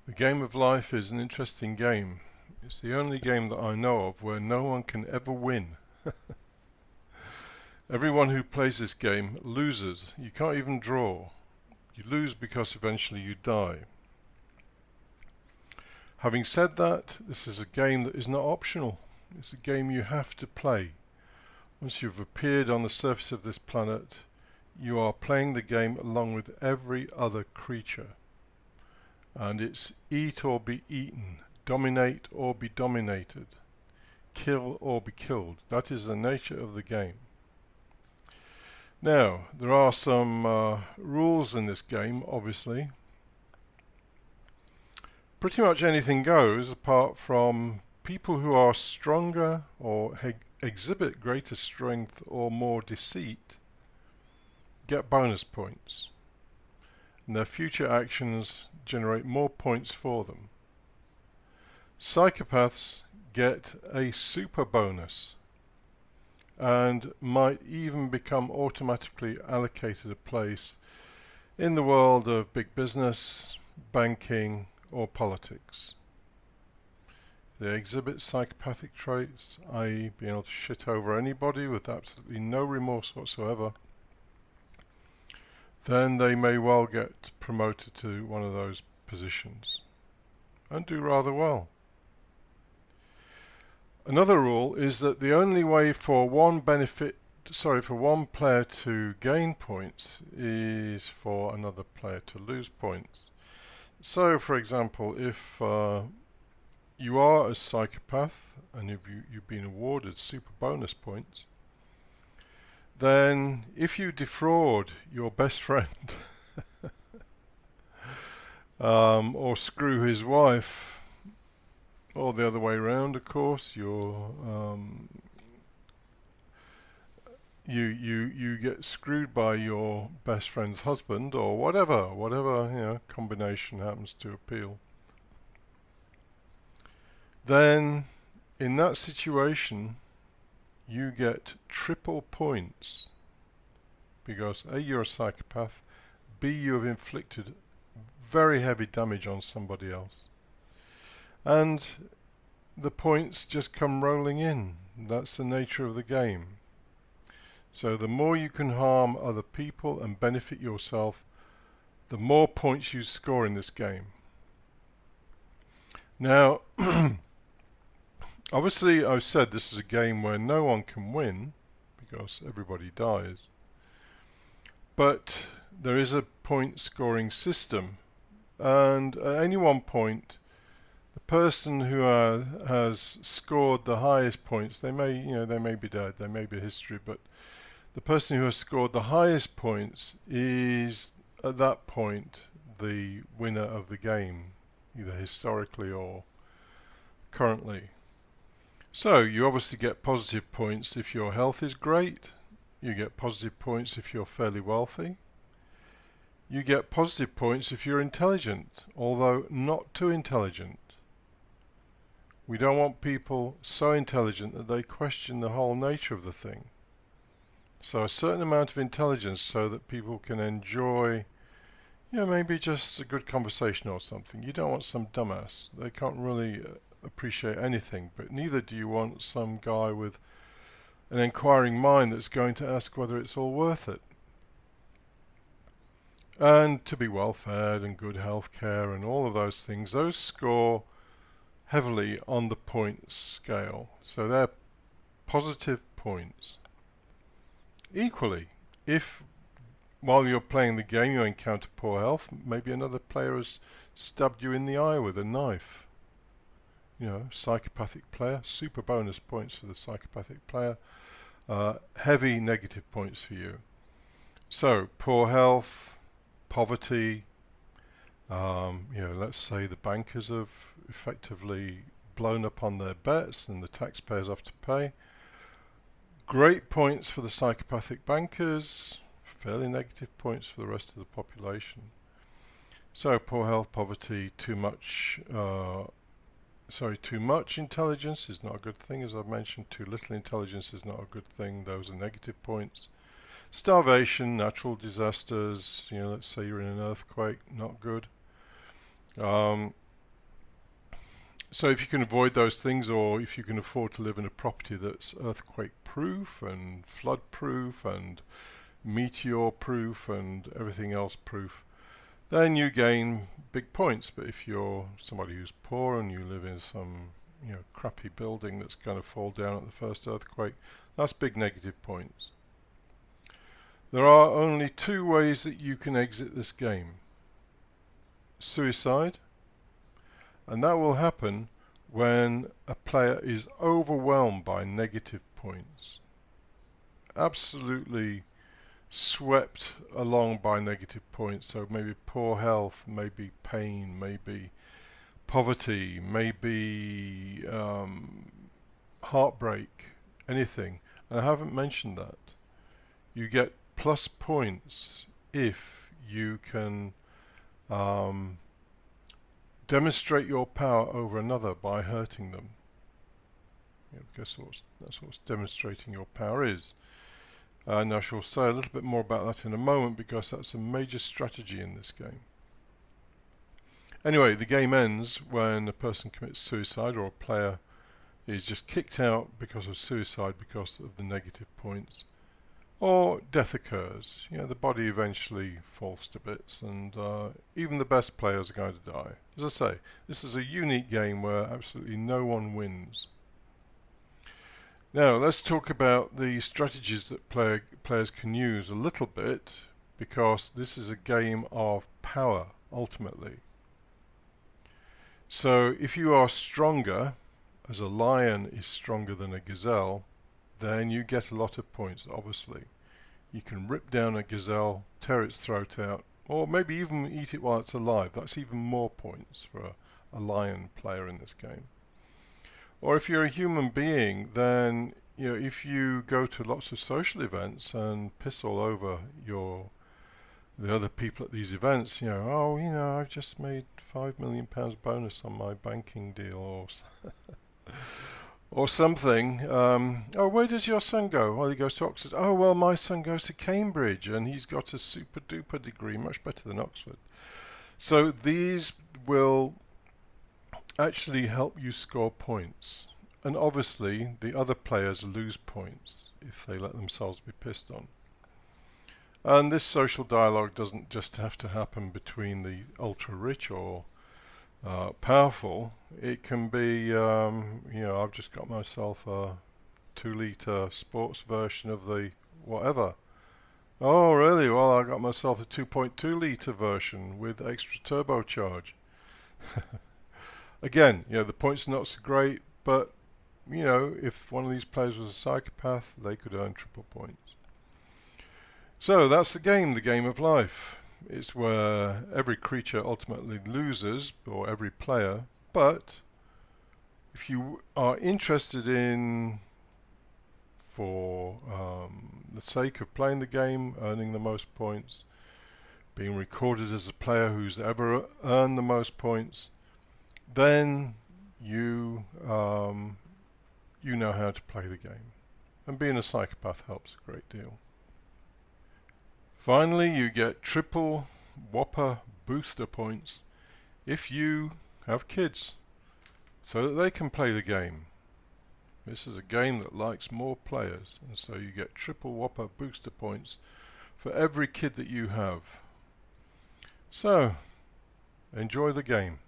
The game of life is an interesting game. It's the only game that I know of where no one can ever win. Everyone who plays this game loses. You can't even draw. You lose because eventually you die. Having said that, this is a game that is not optional. It's a game you have to play. Once you've appeared on the surface of this planet, you are playing the game along with every other creature. And it's eat or be eaten, dominate or be dominated, kill or be killed. That is the nature of the game. Now, there are some rules in this game, obviously. Pretty much anything goes apart from people who are stronger or exhibit greater strength or more deceit get bonus points, and their future actions generate more points for them. Psychopaths get a super bonus and might even become automatically allocated a place in the world of big business, banking, or politics. They exhibit psychopathic traits, i.e. being able to shit over anybody with absolutely no remorse whatsoever, then they may well get promoted to one of those positions and do rather well. Another rule is that the only way for one player to gain points is for another player to lose points. So, for example, if you are a psychopath and if you've been awarded super bonus points, then if you defraud your best friend or screw his wife, or the other way around, of course, you get screwed by your best friend's husband or whatever combination happens to appeal. Then, in that situation, you get triple points because A, you're a psychopath, B, you have inflicted very heavy damage on somebody else, and the points just come rolling in. That's the nature of the game. So the more you can harm other people and benefit yourself, the more points you score in this game. Now, obviously I've said this is a game where no one can win because everybody dies. But there is a point scoring system, and at any one point the person who has scored the highest points, they may be dead, they may be history, but the person who has scored the highest points is at that point the winner of the game, either historically or currently. So you obviously get positive points if your health is great, you get positive points if you're fairly wealthy, you get positive points if you're intelligent, although not too intelligent. We don't want people so intelligent that they question the whole nature of the thing. So a certain amount of intelligence so that people can enjoy, maybe just a good conversation or something. You don't want some dumbass. They can't really appreciate anything, but neither do you want some guy with an inquiring mind that's going to ask whether it's all worth it. And to be well fed and good health care and all of those things, those score heavily on the points scale. So they're positive points. Equally, if while you're playing the game you encounter poor health, maybe another player has stabbed you in the eye with a knife. Psychopathic player, super bonus points for the psychopathic player, heavy negative points for you. So, poor health, poverty, let's say the bankers have effectively blown up on their bets and the taxpayers have to pay. Great points for the psychopathic bankers, fairly negative points for the rest of the population. So poor health, poverty, too much intelligence is not a good thing, as I've mentioned. Too little intelligence is not a good thing. Those are negative points. Starvation, natural disasters, let's say you're in an earthquake, not good. So if you can avoid those things, or if you can afford to live in a property that's earthquake proof and flood proof and meteor proof and everything else proof, then you gain big points. But if you're somebody who's poor and you live in some crappy building that's going to fall down at the first earthquake, that's big negative points. There are only two ways that you can exit this game. Suicide, and that will happen when a player is overwhelmed by negative points. Absolutely swept along by negative points. So maybe poor health, maybe pain, maybe poverty, maybe heartbreak, anything. And I haven't mentioned that. You get plus points if you can demonstrate your power over another by hurting them. That's what demonstrating your power is. And I shall say a little bit more about that in a moment, because that's a major strategy in this game. Anyway, the game ends when a person commits suicide, or a player is just kicked out because of suicide because of the negative points, or death occurs. The body eventually falls to bits, and even the best players are going to die. As I say, this is a unique game where absolutely no one wins. Now let's talk about the strategies that players can use a little bit, because this is a game of power ultimately. So if you are stronger, as a lion is stronger than a gazelle, then you get a lot of points, obviously. You can rip down a gazelle, tear its throat out, or maybe even eat it while it's alive. That's even more points for a lion player in this game. Or if you're a human being, then if you go to lots of social events and piss all over the other people at these events, I've just made £5 million bonus on my banking deal, or something. Oh, where does your son go? Well, he goes to Oxford. Oh, well, my son goes to Cambridge and he's got a super duper degree, much better than Oxford. So these will actually help you score points. And obviously, the other players lose points if they let themselves be pissed on. And this social dialogue doesn't just have to happen between the ultra rich or powerful. It can be, I've just got myself a 2-litre sports version of the whatever. Oh, really? Well, I got myself a 2.2-litre version with extra turbocharge. Again, the points are not so great, but if one of these players was a psychopath, they could earn triple points. So that's the game of life. It's where every creature ultimately loses, or every player, but if you are interested in, for the sake of playing the game, earning the most points, being recorded as a player who's ever earned the most points, then you know how to play the game. And being a psychopath helps a great deal. Finally, you get triple whopper booster points if you have kids, so that they can play the game. This is a game that likes more players, and so you get triple whopper booster points for every kid that you have. So, enjoy the game.